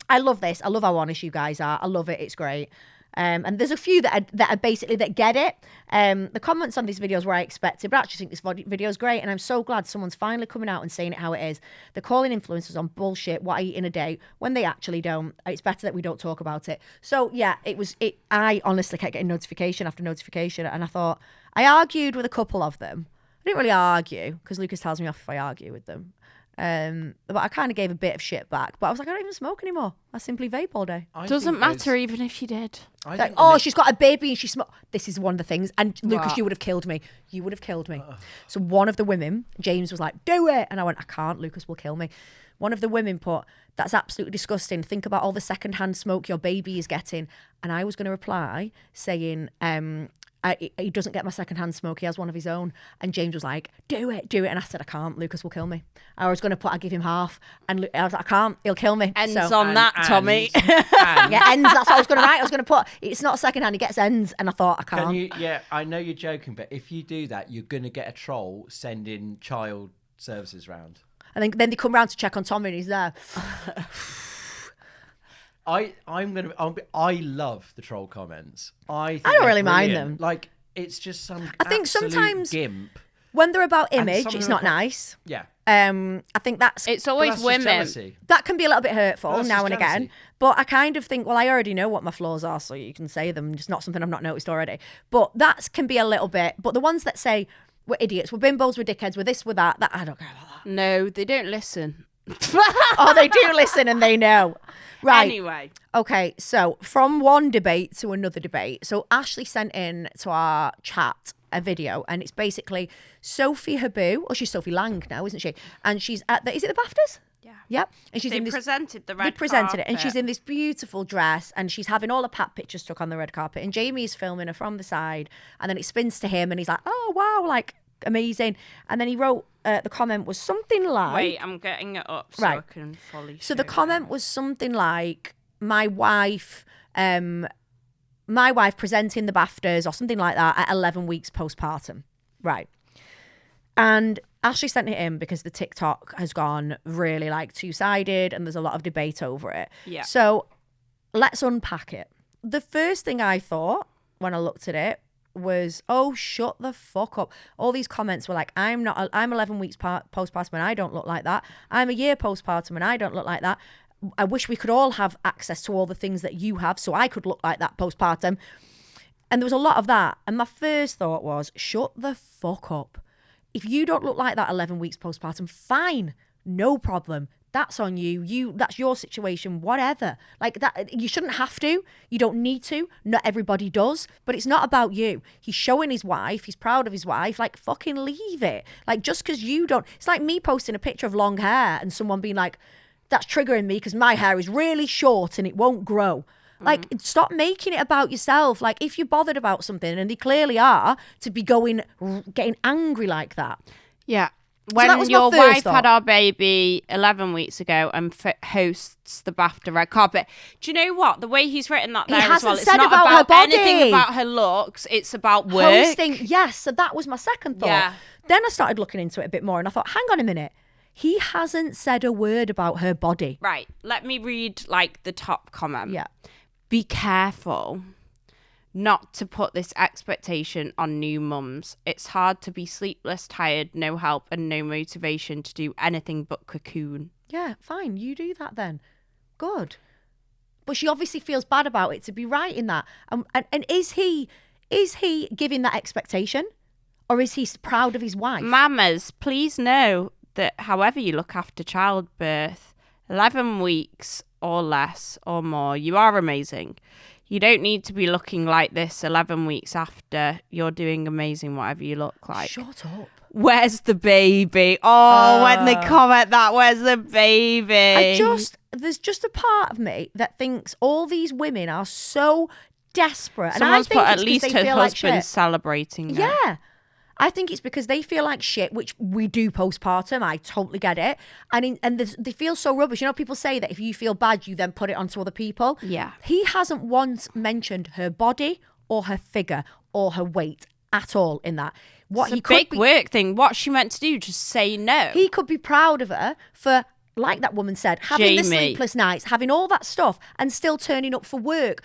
I love this. I love how honest you guys are. I love it. It's great. And there's a few that are basically that get it. The comments on these videos were I expected, but I actually think this video is great. And I'm so glad someone's finally coming out and saying it how it is. They're calling influencers on bullshit, what I eat in a day, when they actually don't. It's better that we don't talk about it. So yeah, I honestly kept getting notification after notification. And I thought, I argued with a couple of them. I didn't really argue because Lucas tells me off if I argue with them. But I kind of gave a bit of shit back. But I was like, I don't even smoke anymore. I simply vape all day. Doesn't matter even if you did. Like, oh, she's got a baby and she smokes. This is one of the things. And Lucas, you would have killed me. You would have killed me. So one of the women, James, was like, do it. And I went, I can't. Lucas will kill me. One of the women put, that's absolutely disgusting. Think about all the secondhand smoke your baby is getting. And I was going to reply saying, he doesn't get my secondhand smoke. He has one of his own. And James was like, do it. And I said, I can't. Lucas will kill me. I was going to put, I give him half. And I was like, I can't. He'll kill me. Ends So- on that, Tommy. Yeah, ends. That's what I was going to write. I was going to put, it's not secondhand. He gets ends. And I thought, I can't. Can you? Yeah, I know you're joking, but if you do that, you're going to get a troll sending child services round. And then they come round to check on Tommy and he's there. I love the troll comments. I think I don't they're really mind brilliant. them. Like it's just some. I think absolute sometimes gimp. when they're about And image, some of it's them not are- nice. Yeah, I think that's It's But always that's just women. jealousy. that can be a little bit hurtful That's now just and again. jealousy. But I kind of think, well, I already know what my flaws are, so you can say them. It's not something I've not noticed already. But that can be a little bit. But the ones that say we're idiots, we're bimbos, we're dickheads, we're this, we're that I don't care about that. No, they don't listen. Oh, they do listen and they know. Right. Anyway. Okay, so from one debate to another debate. So Ashley sent in to our chat a video, and it's basically Sophie Habu, or she's Sophie Lang now, isn't she? And she's at the, is it the BAFTAs? Yeah. Yep. And she's They in this, presented the red they presented it, and carpet. she's in this beautiful dress, and she's having all the pat pictures took on the red carpet, and Jamie's filming her from the side, and then it spins to him, and he's like, oh, wow, like, amazing. And then he wrote, the comment was something like... Wait, I'm getting it up so Right. I can fully So the show comment was something like, my wife presenting the BAFTAs or something like that at 11 weeks postpartum. Right. And Ashley sent it in because the TikTok has gone really like two-sided and there's a lot of debate over it. Yeah. So let's unpack it. The first thing I thought when I looked at it was, oh, shut the fuck up. All these comments were like, I'm 11 weeks postpartum and I don't look like that. I'm a year postpartum and I don't look like that. I wish we could all have access to all the things that you have so I could look like that postpartum. And there was a lot of that. And my first thought was, shut the fuck up. If you don't look like that 11 weeks postpartum, fine. no problem. That's on you. That's your situation, whatever. Like that, you shouldn't have to. You don't need to. Not everybody does. But it's not about you. He's showing his wife. He's proud of his wife. Like, fucking leave it. Like, just because you don't. It's like me posting a picture of long hair and someone being like, that's triggering me because my hair is really short and it won't grow. Like, stop making it about yourself. Like, if you're bothered about something, and they clearly are, to be getting angry like that. Yeah. So When your wife had our baby 11 weeks ago and hosts the BAFTA red carpet, do you know what? The way he's written that there as well, it's not about her body. anything about her looks. It's about work. Hosting, yes. So that was my second thought. Yeah. Then I started looking into it a bit more and I thought, hang on a minute. He hasn't said a word about her body. Right. Let me read like the top comment. Yeah. Be careful not to put this expectation on new mums. It's hard to be sleepless, tired, no help, and no motivation to do anything but cocoon. Yeah, fine. You do that then. Good. But she obviously feels bad about it to be writing that. And is he giving that expectation? Or is he proud of his wife? Mamas, please know that however you look after childbirth, 11 weeks or less or more, you are amazing. You don't need to be looking like this 11 weeks after. You're doing amazing whatever you look like. Shut up. Where's the baby? Oh, when they comment that, where's the baby? There's just a part of me that thinks all these women are so desperate. Someone's and I think put it's at least 'cause they her feel like husband shit. celebrating her. Yeah. I think it's because they feel like shit, which we do postpartum. I totally get it. And they feel so rubbish. You know, people say that if you feel bad, you then put it onto other people. Yeah. He hasn't once mentioned her body or her figure or her weight at all in that. It's a big work thing. What's she meant to do? Just say no? He could be proud of her for, like that woman said, having the Jamie. sleepless nights, having all that stuff, and still turning up for work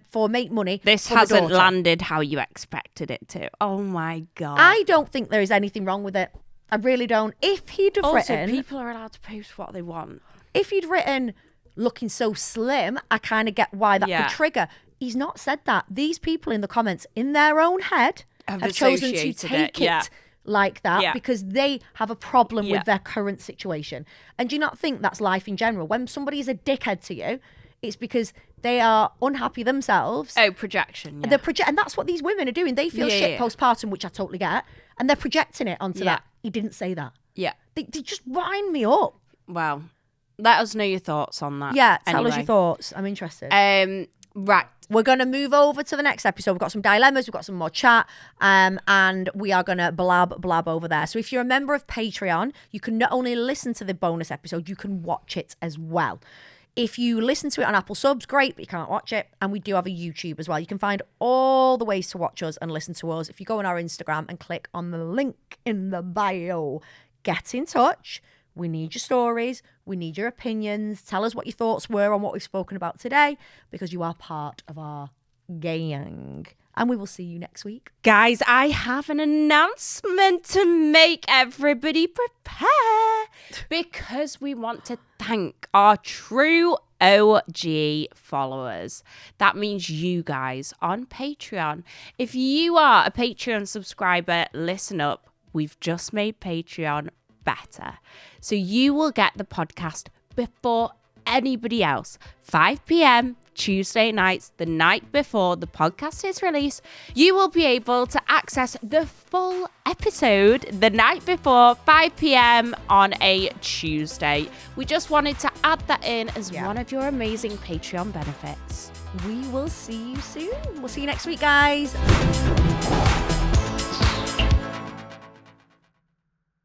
for make money. This for the hasn't daughter. landed how you expected it to. Oh my God. I don't think there is anything wrong with it. I really don't. If he'd have Also, written, people are allowed to post what they want. if he'd written looking so slim, I kind of get why that Yeah. could trigger. He's not said that. These people in the comments, in their own head, have chosen to associated take it, yeah. like that Yeah. because they have a problem Yeah. with their current situation. And do you not think that's life in general? When somebody is a dickhead to you, it's because they are unhappy themselves. Oh, projection. Yeah. And that's what these women are doing. They feel shit postpartum, which I totally get, and they're projecting it onto that. He didn't say that. Yeah. They just wind me up. Well, let us know your thoughts on that. Yeah, tell us anyway. your thoughts. I'm interested. Right. We're going to move over to the next episode. We've got some dilemmas, we've got some more chat, and we are going to blab over there. So if you're a member of Patreon, you can not only listen to the bonus episode, you can watch it as well. If you listen to it on Apple Subs, great, but you can't watch it. And we do have a YouTube as well. You can find all the ways to watch us and listen to us if you go on our Instagram and click on the link in the bio. Get in touch. We need your stories. We need your opinions. Tell us what your thoughts were on what we've spoken about today, because you are part of our gang. And we will see you next week. Guys, I have an announcement to make. Everybody prepare, because we want to thank our true OG followers. That means you guys on Patreon. If you are a Patreon subscriber, listen up. We've just made Patreon better. So you will get the podcast before anybody else. 5 p.m. Tuesday nights, the night before the podcast is released, you will be able to access the full episode the night before, 5 p.m. on a Tuesday. We just wanted to add that in as one of your amazing Patreon benefits. We will see you soon. We'll see you next week, guys.